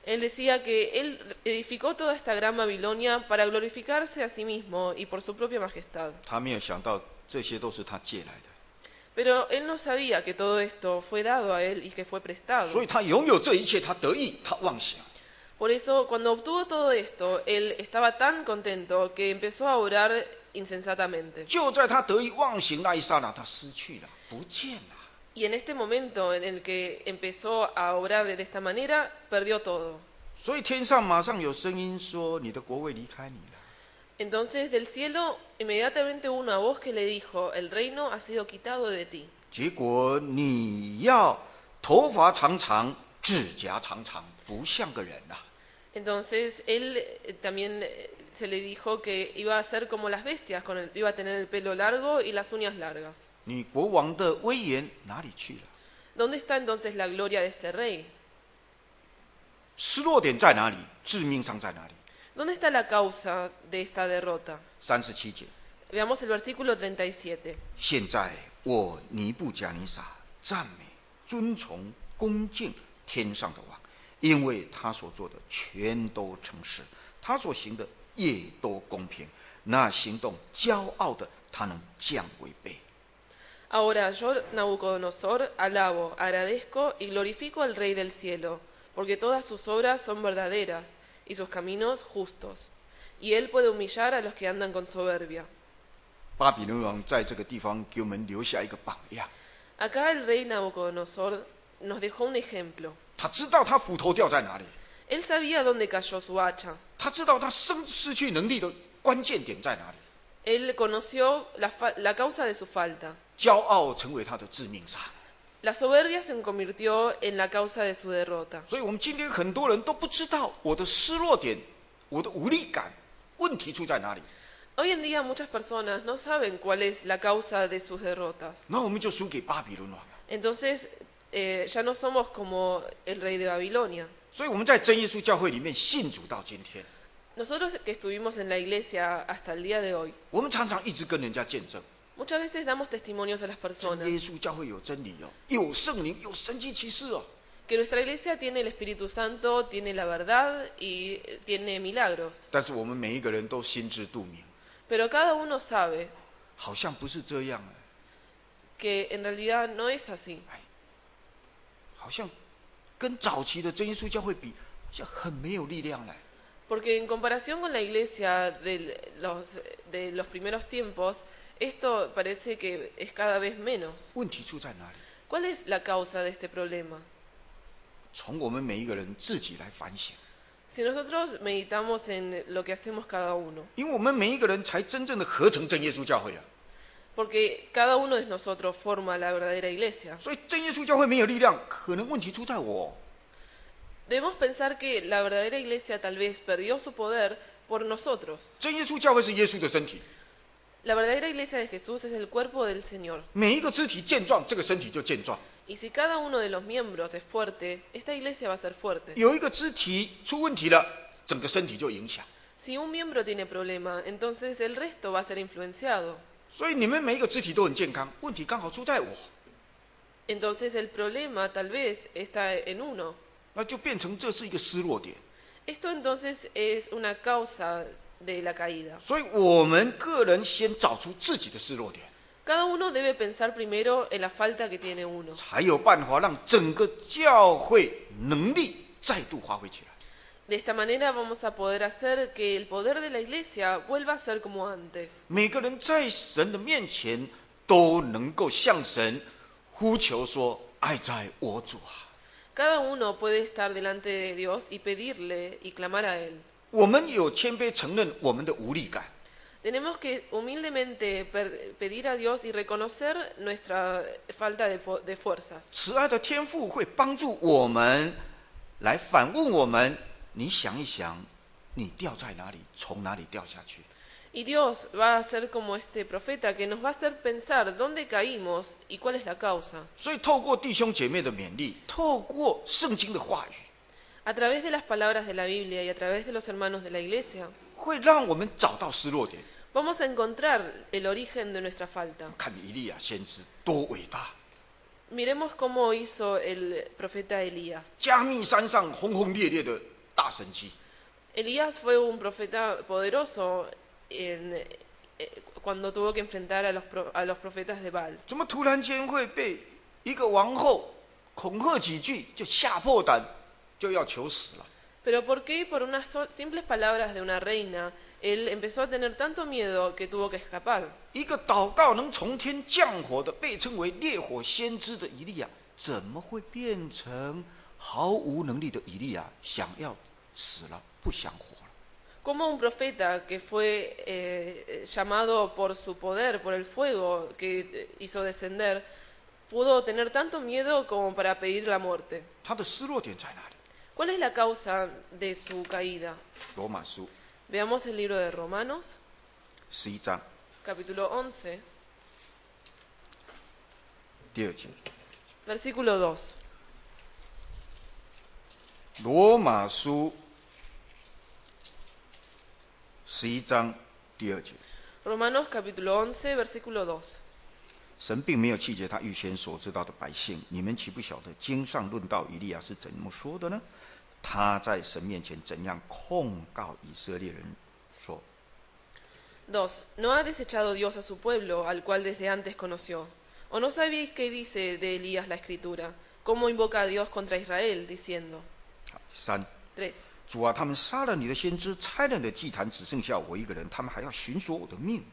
Speaker 2: Él decía que él edificó toda esta gran Babilonia para glorificarse a sí mismo y por su propia majestad.
Speaker 1: 他没有想到这些都是他借来的，
Speaker 2: Pero él no sabía que todo esto fue dado a él y que fue prestado.
Speaker 1: 所以他拥有这一切，他得意，他妄想。
Speaker 2: Por eso, cuando obtuvo todo esto, él estaba tan contento que empezó a orar insensatamente.
Speaker 1: 就在他得意忘形那一刹那，他失去了，不见了。
Speaker 2: Y en este momento en el que empezó a obrar de esta manera, perdió todo.
Speaker 1: 所以天上马上有声音说：“你的国位离开你了。”
Speaker 2: Entonces del cielo inmediatamente hubo una voz que le dijo, el reino ha sido quitado de ti.
Speaker 1: 结果你要头发长长，指甲长长，不像个人啊。
Speaker 2: Entonces él también se le dijo que iba a ser como las bestias, iba a tener el pelo largo y las uñas largas.
Speaker 1: 你国王的威严哪里去了？
Speaker 2: ¿Dónde está entonces la gloria de este rey?
Speaker 1: 失落点在哪里？致命伤在哪里？
Speaker 2: ¿Dónde está la causa de esta derrota?
Speaker 1: 37节。
Speaker 2: Veamos el versículo 37.
Speaker 1: 现在我尼布甲尼撒赞美、尊崇、恭敬天上的王，因为他所做的全都诚实，他所行的也都公平。那行动骄傲的，他能降为卑。
Speaker 2: Ahora yo, Nabucodonosor, alabo, agradezco y glorifico al Rey del cielo, porque todas sus obras son verdaderas y sus caminos justos, y él puede humillar a los que andan con soberbia.
Speaker 1: 巴比伦王在这个地方给我们留下一个榜样，
Speaker 2: Acá el rey Nabucodonosor nos dejó un ejemplo.
Speaker 1: 他知道他斧头掉在哪里，
Speaker 2: Él sabía dónde cayó su hacha.
Speaker 1: 他知道他失去能力的关键点在哪里。
Speaker 2: Él conoció la causa de su falta.
Speaker 1: 骄傲成为他的致命伤，
Speaker 2: La soberbia se convirtió en la causa de su derrota.
Speaker 1: 所以我们今天很多人都不知道我的失落点、我的无力感问题出在哪里，
Speaker 2: Hoy en día muchas personas no saben cuál es la causa de sus derrotas.
Speaker 1: 那我们就输给巴比伦王了。
Speaker 2: Entonces ya no somos como el rey de Babilonia.
Speaker 1: 所以我们在真耶稣教会里面信主到今天，
Speaker 2: Nosotros que estuvimos en la iglesia hasta el día de hoy,
Speaker 1: 我们常常一直跟人家见证，
Speaker 2: muchas veces damos testimonios a las
Speaker 1: 真
Speaker 2: personas
Speaker 1: 耶稣教会有真理哦，有圣灵，有神迹奇事哦。
Speaker 2: que nuestra iglesia tiene el Espíritu Santo, tiene la verdad y tiene milagros.
Speaker 1: 但是我们每一个人都心知肚明，
Speaker 2: Pero cada uno sabe
Speaker 1: 好像不是这样，
Speaker 2: que en realidad no es así.
Speaker 1: 好像跟早期的真耶稣教会比，好像很没有力量了。
Speaker 2: Porque en comparación con la iglesia de los primeros tiempos, esto parece que es cada vez menos.
Speaker 1: 问题出在哪里？
Speaker 2: ¿Cuál es la causa de este problema?
Speaker 1: 从我们每一个人自己来反省，
Speaker 2: Si nosotros meditamos en lo que hacemos cada uno,
Speaker 1: 因为我们每一个人才真正的合成真耶稣教会啊。
Speaker 2: porque cada uno de nosotros forma la verdadera iglesia.
Speaker 1: 所以真耶稣教会没有力量，可能问题出在我。
Speaker 2: Debemos pensar que la verdadera iglesia tal vez perdió su poder por nosotros.
Speaker 1: 真耶稣教会是耶稣的身体，
Speaker 2: La verdadera iglesia de Jesús es el cuerpo del Señor.
Speaker 1: 每一个肢体健壮，这个身体就健壮；
Speaker 2: Y si cada uno de los miembros es fuerte, esta iglesia va a ser fuerte.
Speaker 1: 有一个肢体出问题了，整个身体就影响。
Speaker 2: Si un miembro tiene problema, entonces el resto va a ser influenciado.
Speaker 1: 所以你们每一个肢体都很健康，问题刚好出在我，
Speaker 2: Entonces el problema tal vez está en uno.
Speaker 1: 那就变成这是一个失落点。
Speaker 2: Esto entonces es una causa de la caída.
Speaker 1: 所以我们个人先找出自己的失落点，
Speaker 2: Cada uno debe pensar primero en la falta que tiene uno.
Speaker 1: 才有办法让整个教会能力再度发挥起来。
Speaker 2: De esta manera vamos a poder hacer que el poder de la iglesia vuelva a ser como antes.
Speaker 1: 每个人在神的面前都能够向神呼求说：“爱在我主啊！”
Speaker 2: Cada uno puede estar delante de Dios y pedirle y clamar a Él.
Speaker 1: 我们有谦卑承认我们的无力感，
Speaker 2: Tenemos que humildemente pedir a Dios y reconocer nuestra falta de fuerzas.
Speaker 1: 慈爱的天父会帮助我们来反问我们：你想一想，你掉在哪里，从哪里掉下去？
Speaker 2: Y Dios va a ser como este profeta que nos va a hacer pensar dónde caímos y cuál es la causa.
Speaker 1: 所以，透过弟兄姐妹的勉励，透过圣经的话语，
Speaker 2: A través de las palabras de la Biblia y a través de los hermanos de la iglesia,
Speaker 1: 会让我们找到失落点。
Speaker 2: vamos a encontrar el origen de nuestra falta.
Speaker 1: 看以利亚先知多伟大，
Speaker 2: Miremos cómo hizo el profeta Elías.
Speaker 1: 加密山上轰轰烈烈的大神迹，
Speaker 2: Elías fue un profeta poderoso cuando tuvo que enfrentar a los profetas de Baal.
Speaker 1: 怎么突然间会被一个王后恐吓几句，就吓破胆，就要求死了？
Speaker 2: Pero ¿por qué por unas simples palabras de una reina él empezó a tener tanto miedo que tuvo que escapar?
Speaker 1: 一个祷告能从天降火的，被称为烈火先知的以利亚，怎么会变成毫无能力的以利亚，想要死了，不想活了？
Speaker 2: Como un profeta que fue llamado por su poder, por el fuego que hizo descender, pudo tener tanto miedo como para pedir la muerte.
Speaker 1: 他的失落点在哪里？
Speaker 2: ¿Cuál es la causa de su caída?
Speaker 1: 罗马书
Speaker 2: Veamos el libro de Romanos,
Speaker 1: 11章
Speaker 2: capítulo 11,
Speaker 1: 第2节。
Speaker 2: versículo 2.
Speaker 1: 罗马书11章第2节。
Speaker 2: Romanos capítulo 11, versículo 2.
Speaker 1: 神并没有弃绝他预先所知道的百姓，你们岂不晓得经上论到以利亚是怎么说的呢？他在神面前怎样控告以色列人说
Speaker 2: 2. ¿No ha desechado Dios a su pueblo, al cual desde antes conoció? ¿O no sabéis qué dice de Elías la Escritura? ¿Cómo invoca a Dios contra Israel, diciendo?
Speaker 1: 3
Speaker 2: 3.
Speaker 1: 主啊，他们杀了你的先知，拆了你的祭坛，只剩下我一个人，他们还要寻索我的命。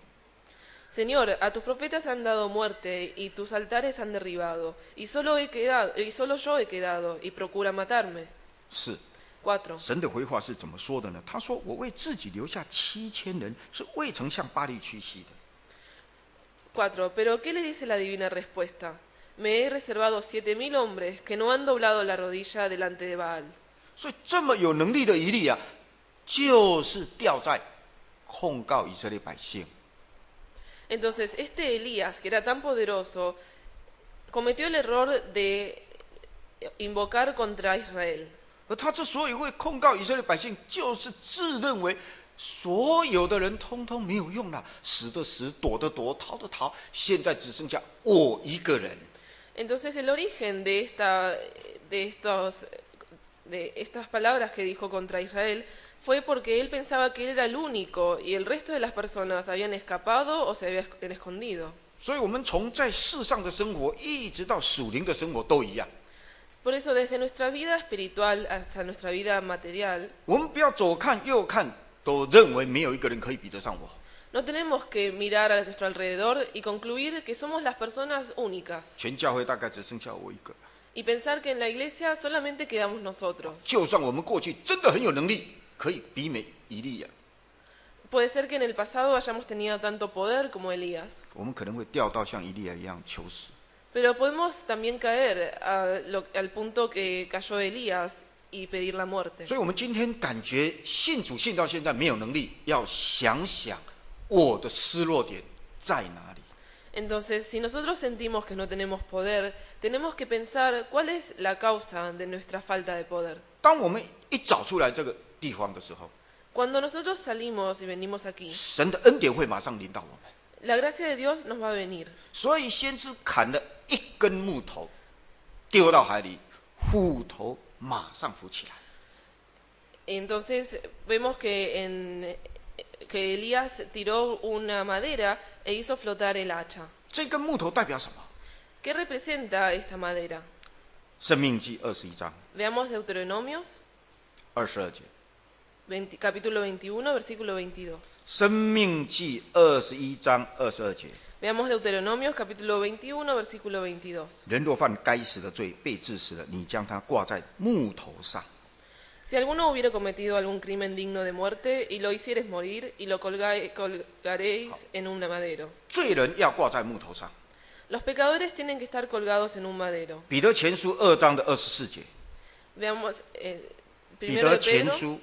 Speaker 2: Señor, a tus profetas han dado muerte y tus altares han derribado, y solo yo he quedado, y procura matarme.
Speaker 1: 4
Speaker 2: 4.
Speaker 1: 神的回话是怎么说的呢？他说：“我为自己留下7000人，是未曾向巴黎屈膝的。”
Speaker 2: 4. Pero ¿qué le dice la divina respuesta? Me he reservado 7000 hombres que no han doblado la rodilla delante de Baal.
Speaker 1: 所以这么有能力的以利亚，就是掉在控告以色列百姓。
Speaker 2: Entonces, este Elías, que era tan poderoso, cometió el error de invocar contra Israel.
Speaker 1: 而他之所以会控告以色列百姓，就是自认为所有的人通通没有用了，死的死，躲的躲，逃的逃，现在只剩下我一个人。
Speaker 2: Entonces, el origen de estas palabras que dijo contra Israel fue porque él pensaba que él era el único y el resto de las personas habían escapado o se habían escondido.
Speaker 1: 所以我们从在世上的生活一直到属灵的生活都一样。
Speaker 2: Por eso desde nuestra vida espiritual hasta nuestra vida material,
Speaker 1: 我们不要左看右看，都认为没有一个人可以比得上我。
Speaker 2: no tenemos que mirar a nuestro alrededor y concluir que somos las personas únicas
Speaker 1: 全教会大概只剩下我一个。
Speaker 2: y pensar que en la iglesia solamente quedamos nosotros.
Speaker 1: 就算我们过去真的很有能力，可以媲美以利亚，
Speaker 2: Puede ser que en el pasado hayamos tenido tanto poder como Elías,
Speaker 1: 我们可能会掉到像以利亚一样求死。
Speaker 2: pero podemos también caer al punto que cayó Elías y pedir la muerte.
Speaker 1: 所以，我们今天感觉信主信到现在没有能力，要想想我的失落点在哪里。
Speaker 2: Entonces, si nosotros sentimos que no tenemos poder, tenemos que pensar cuál es la causa de nuestra falta de poder.
Speaker 1: 当我们一找出来这个地方的时候，
Speaker 2: Cuando nosotros salimos y venimos aquí,
Speaker 1: 神的恩典会马上临到我们。
Speaker 2: la gracia de Dios nos va a venir.
Speaker 1: 所以，先知砍了一根木头，丢到海里，虎头马上浮起来。
Speaker 2: Entonces, vemos que Elías tiró una madera e hizo flotar el hacha.
Speaker 1: 这根木头代表什么？
Speaker 2: ¿Qué representa esta madera?
Speaker 1: 生命记21章
Speaker 2: Veamos Deuteronomios,
Speaker 1: 22节。
Speaker 2: capítulo 21, versículo 22.
Speaker 1: 生命记21章22节。
Speaker 2: Veamos Deuteronomios, capítulo 21, versículo 22.
Speaker 1: 人若犯该死的罪，被治死了，你将他挂在木头上。
Speaker 2: Si alguno hubiera cometido algún crimen digno de muerte y lo hicieres morir y lo colgaréis en un madero.
Speaker 1: 罪人要挂在木头上。
Speaker 2: Los pecadores tienen que estar colgados en un madero.
Speaker 1: 彼得前书2章的24节。
Speaker 2: Veamos
Speaker 1: 彼
Speaker 2: primero
Speaker 1: 得
Speaker 2: de
Speaker 1: 前
Speaker 2: Pedro,
Speaker 1: 书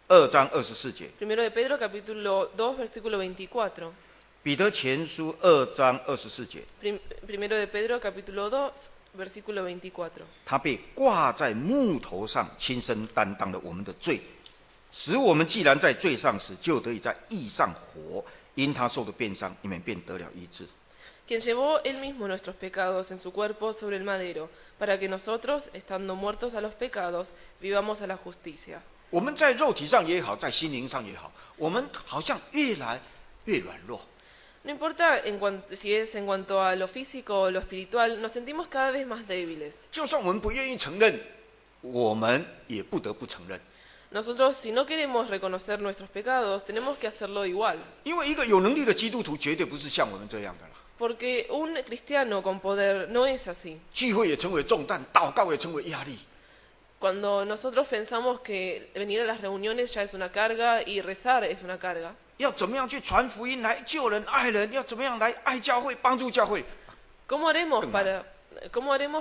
Speaker 1: 2章24节。
Speaker 2: primero de Pedro, capítulo 2, versículo 24.
Speaker 1: 彼得前书2章24节。
Speaker 2: Primero de Pedro, capítulo 2, versículo 24.
Speaker 1: 他被挂在木头上，亲身担当了我们的罪，使我们既然在罪上死，就得以在义上活。因他受的鞭伤，你们便得了医治。
Speaker 2: Quien llevó él mismo nuestros pecados en su cuerpo sobre el madero, para que nosotros, estando muertos a los pecados, vivamos a la justicia.
Speaker 1: 我们在肉体上也好，在心灵上也好，我们好像越来越软弱。
Speaker 2: No importa si es en cuanto a lo físico o lo espiritual, nos sentimos cada vez más débiles.
Speaker 1: 就算我们不愿意承认，我们也不得不承认，
Speaker 2: Nosotros, si no queremos reconocer nuestros pecados, tenemos que hacerlo igual.
Speaker 1: 因为一个有能力的基督徒绝对不是像我们这样的啦。
Speaker 2: Porque un cristiano con poder no es así.
Speaker 1: 聚会也成为重担，祷告也成为压力。
Speaker 2: Cuando nosotros pensamos que venir a las reuniones ya es una carga y rezar es una carga,
Speaker 1: 要怎么样去传福音来救人、爱人？要怎么样来爱教会、帮助教会？
Speaker 2: ¿cómo haremos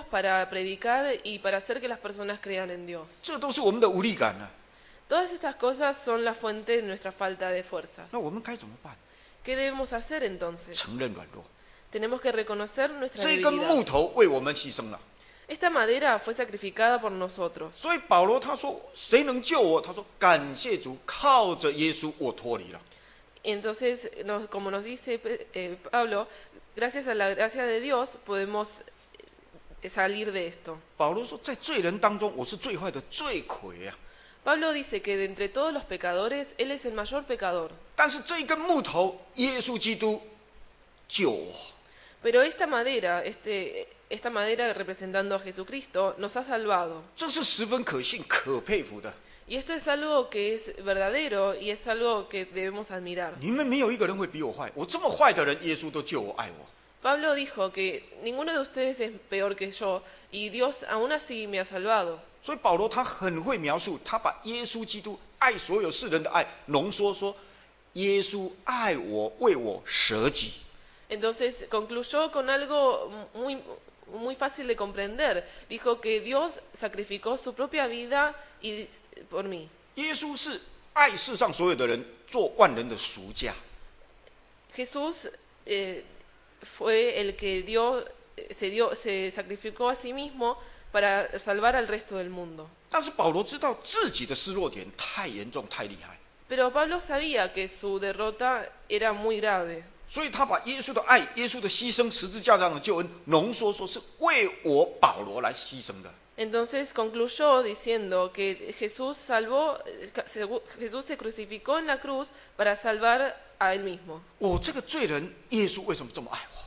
Speaker 2: para predicar y para hacer que las personas crean en Dios?
Speaker 1: 这都是我们的无力感啊。
Speaker 2: Todas estas cosas son la fuente de nuestra falta de fuerzas.
Speaker 1: 那我们该怎么办？
Speaker 2: ¿Qué debemos hacer entonces?
Speaker 1: 承认软弱。
Speaker 2: Tenemos que reconocer nuestra
Speaker 1: 这根
Speaker 2: debilidad.
Speaker 1: 木头为我们牺牲了，
Speaker 2: Esta madera fue sacrificada por nosotros.
Speaker 1: 所以保罗他说：“谁能救我？”他说：“感谢主，靠着耶稣，我脱离了。”
Speaker 2: Entonces, como nos dice Pablo, gracias a la gracia de Dios podemos salir de esto.
Speaker 1: 保罗说：“在罪人当中，我是最坏的罪魁啊！
Speaker 2: Pablo dice que de entre todos los pecadores, él es el mayor pecador.
Speaker 1: 但是这一根木头，耶稣基督救我。
Speaker 2: Pero esta madera representando a Jesucristo nos ha salvado.
Speaker 1: 这是十分可信、可佩服的。
Speaker 2: Y esto es algo que es verdadero y es algo que debemos admirar.
Speaker 1: 你们没有一个人会比我坏，我这么坏的人，耶稣都救我、爱我。
Speaker 2: Pablo dijo que ninguno de ustedes es peor que yo y Dios aún así me ha salvado.
Speaker 1: 所以保罗他很会描述，他把耶稣基督爱所有世人的爱浓缩说：耶稣爱我，为我舍己。
Speaker 2: Entonces concluyó con algo muy fácil de comprender. Dijo que Dios sacrificó su propia vida por mí.
Speaker 1: 耶稣是爱世上所有的人，做万人的赎价。
Speaker 2: Jesús fue el que se sacrificó a sí mismo para salvar al resto del mundo.
Speaker 1: 但是保罗知道自己的失落点太严重、太厉害，
Speaker 2: Pero Pablo sabía que su derrota era muy grave.
Speaker 1: 所以他把耶稣的爱、耶稣的牺牲、十字架上的救恩浓缩，说是为我保罗来牺牲的。
Speaker 2: Entonces concluyó diciendo que Jesús se crucificó en la cruz para salvar a él mismo.
Speaker 1: 我这个罪人，耶稣为什么这么爱我？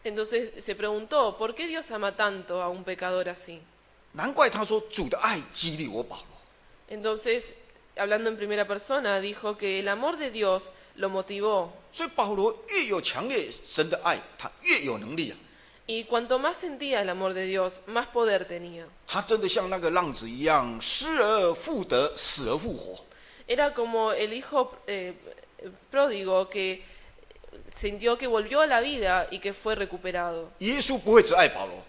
Speaker 2: Entonces se preguntó, ¿por qué Dios ama tanto a un pecador así?
Speaker 1: 难怪他说主的爱激励我保罗。
Speaker 2: Entonces, hablando en primera persona, dijo que el amor de Dios lo motivó.
Speaker 1: 所以保罗越有强烈神的爱，他越有能力啊。
Speaker 2: Y cuanto más sentía el amor de Dios, más poder tenía.
Speaker 1: 他真的像那个浪子一样，失而复得，死而复活。
Speaker 2: Era como el hijo pródigo que sintió que volvió a la vida y que fue recuperado.
Speaker 1: 耶稣不会只爱保罗，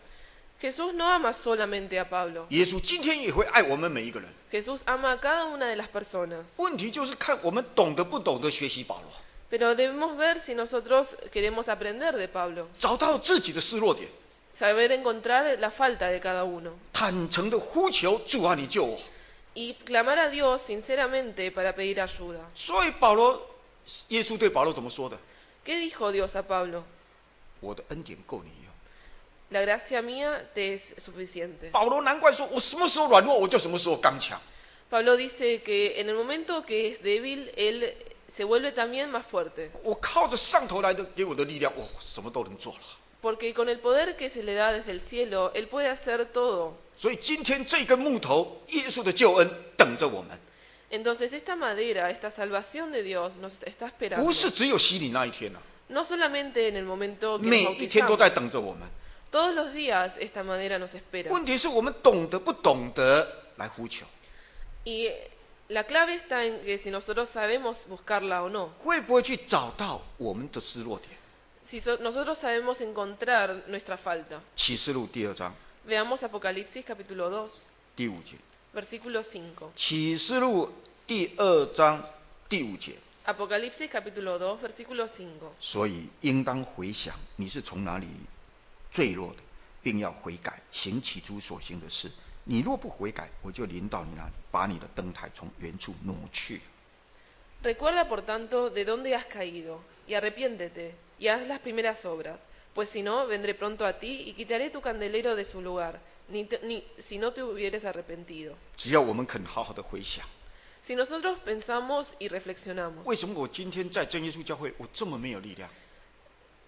Speaker 2: Jesús no ama solamente a Pablo.
Speaker 1: 耶稣今天也会爱我们每一个人。
Speaker 2: Jesús ama a cada una de las personas.
Speaker 1: 问题就是看我们懂得不懂得学习保罗，
Speaker 2: Pero debemos ver si nosotros queremos aprender de Pablo,
Speaker 1: 找到自己的失落点，
Speaker 2: saber encontrar la falta de cada uno
Speaker 1: 坦诚的呼求主啊，你救我。
Speaker 2: y clamar a Dios sinceramente para pedir ayuda.
Speaker 1: 所以保罗，耶稣对保罗怎么说的？
Speaker 2: ¿Qué dijo Dios a Pablo?
Speaker 1: 我的恩典够你用。
Speaker 2: La gracia mía te es suficiente.
Speaker 1: 保罗难怪说，我什么时候软弱，我就什么时候刚强。
Speaker 2: Pablo dice que en el momento que es débil, él se vuelve también más fuerte,
Speaker 1: 我靠着上头来的给我的力量，我什么都能做了。
Speaker 2: porque con el poder que se le da desde el cielo, él puede hacer todo.
Speaker 1: 所以今天这根木头，耶稣的救恩等着我们，
Speaker 2: Entonces esta madera, esta salvación de Dios nos está esperando.
Speaker 1: 不是只有洗礼那一天啊，
Speaker 2: No solamente en el momento que
Speaker 1: 每
Speaker 2: nos
Speaker 1: 一天都
Speaker 2: bautizamos.
Speaker 1: 在等着我们。
Speaker 2: Todos los días esta madera nos espera.
Speaker 1: 问题是我们懂得不懂得来呼求，
Speaker 2: Y la clave está en que si nosotros sabemos buscarla o no.
Speaker 1: 会不会去找到我们的失落点？
Speaker 2: Si nosotros sabemos encontrar nuestra falta.
Speaker 1: 启示录第2章
Speaker 2: Veamos Apocalipsis capítulo 2,
Speaker 1: 第5节，
Speaker 2: versículo 5.
Speaker 1: 启示录第2章第5节。
Speaker 2: Apocalipsis capítulo 2, versículo 5.
Speaker 1: 所以应当回想你是从哪里坠落的，并要悔改，行起初所行的事。你若不悔改，我就临到你那里，把你的灯台从原处挪去。
Speaker 2: Recuerda por tanto de dónde has caído, y arrepiéntete, y haz las primeras obras, pues si no, vendré pronto a ti y quitaré tu candelero de su lugar, si no te hubieres arrepentido.
Speaker 1: 只要我们肯好好的回想，
Speaker 2: Si nosotros pensamos y reflexionamos,
Speaker 1: 为什么我今天在真耶稣教会我这么没有力量？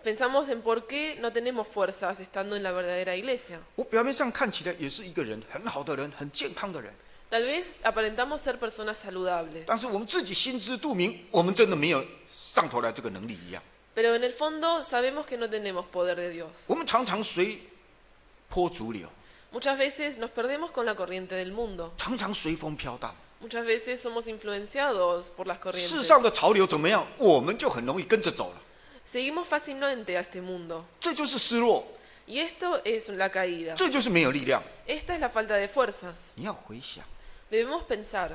Speaker 2: pensamos en por qué no tenemos fuerzas estando en la verdadera iglesia.
Speaker 1: 我表面上看起来也是一个人很好的人，很健康的人，
Speaker 2: Tal vez aparentamos ser personas saludables,
Speaker 1: 但是我们自己心知肚明，我们真的没有上头来这个能力一样。
Speaker 2: pero en el fondo sabemos que no tenemos poder de Dios.
Speaker 1: 我们常常随波逐流，
Speaker 2: Muchas veces nos perdemos con la corriente del mundo.
Speaker 1: 常常随风飘荡。
Speaker 2: Muchas veces somos influenciados por las
Speaker 1: 世
Speaker 2: corrientes.
Speaker 1: 上的潮流怎么样，我们就很容易跟着走了。
Speaker 2: Seguimos fácilmente a este mundo.
Speaker 1: 这就是失落，
Speaker 2: Y esto es la caída.
Speaker 1: 这就是没有力量。
Speaker 2: Esta es la falta de fuerzas.
Speaker 1: 你要回想、
Speaker 2: Debemos pensar,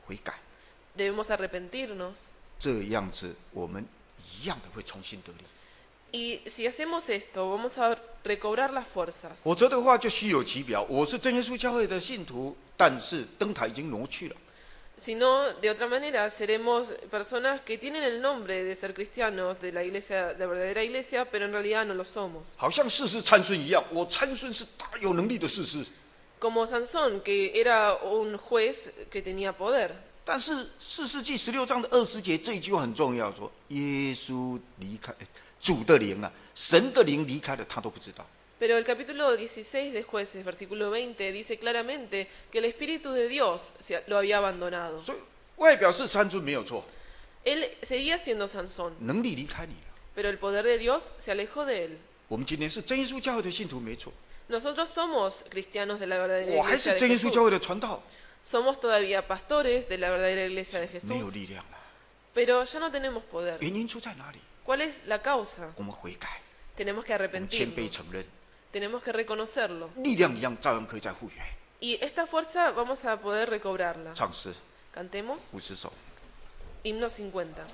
Speaker 1: 悔改，
Speaker 2: debemos arrepentirnos.
Speaker 1: 这样子我们一样的会重新得力。
Speaker 2: Y si hacemos esto, vamos a recobrar las fuerzas.
Speaker 1: 否则的话就虚有其表。我是真耶稣教会的信徒，但是灯台已经挪去了。
Speaker 2: Si no, de otra manera, seremos personas que tienen el nombre de ser cristianos, de la iglesia, de la verdadera iglesia, pero en realidad no lo somos.
Speaker 1: 好像士师参孙一样，我参孙是大有能力的士师，
Speaker 2: Como Sansón, que era un juez que tenía poder.
Speaker 1: 但是4世纪16章的20节这一句话很重要，说耶稣离开，主的灵啊，神的灵离开了，他都不知道。
Speaker 2: Pero el capítulo 16 de Jueces, versículo 20, dice claramente que el Espíritu de Dios lo había abandonado.
Speaker 1: 所以外表是参孙没有错，
Speaker 2: Él seguía siendo Sansón,
Speaker 1: 能力离开你了。
Speaker 2: pero el poder de Dios se alejó de él.
Speaker 1: 我们今天是真耶稣教会的信徒，没错，
Speaker 2: Nosotros somos cristianos de la verdadera
Speaker 1: 我还
Speaker 2: iglesia
Speaker 1: 是
Speaker 2: de
Speaker 1: 真耶稣
Speaker 2: Jesús.
Speaker 1: 教会的传道，
Speaker 2: Somos todavía pastores de la verdadera iglesia de
Speaker 1: 没有
Speaker 2: Jesús,
Speaker 1: 力量了。
Speaker 2: pero ya no tenemos poder.
Speaker 1: 原因出在哪里？
Speaker 2: ¿Cuál es la causa?
Speaker 1: 我们悔改，
Speaker 2: Tenemos que
Speaker 1: 我们谦卑
Speaker 2: arrepentirnos,
Speaker 1: 承认，
Speaker 2: tenemos que reconocerlo.
Speaker 1: 力量一样照样可以再复原。
Speaker 2: Y esta fuerza vamos a poder recobrarla.
Speaker 1: 唱诗
Speaker 2: Cantemos
Speaker 1: 50首。
Speaker 2: himno 50.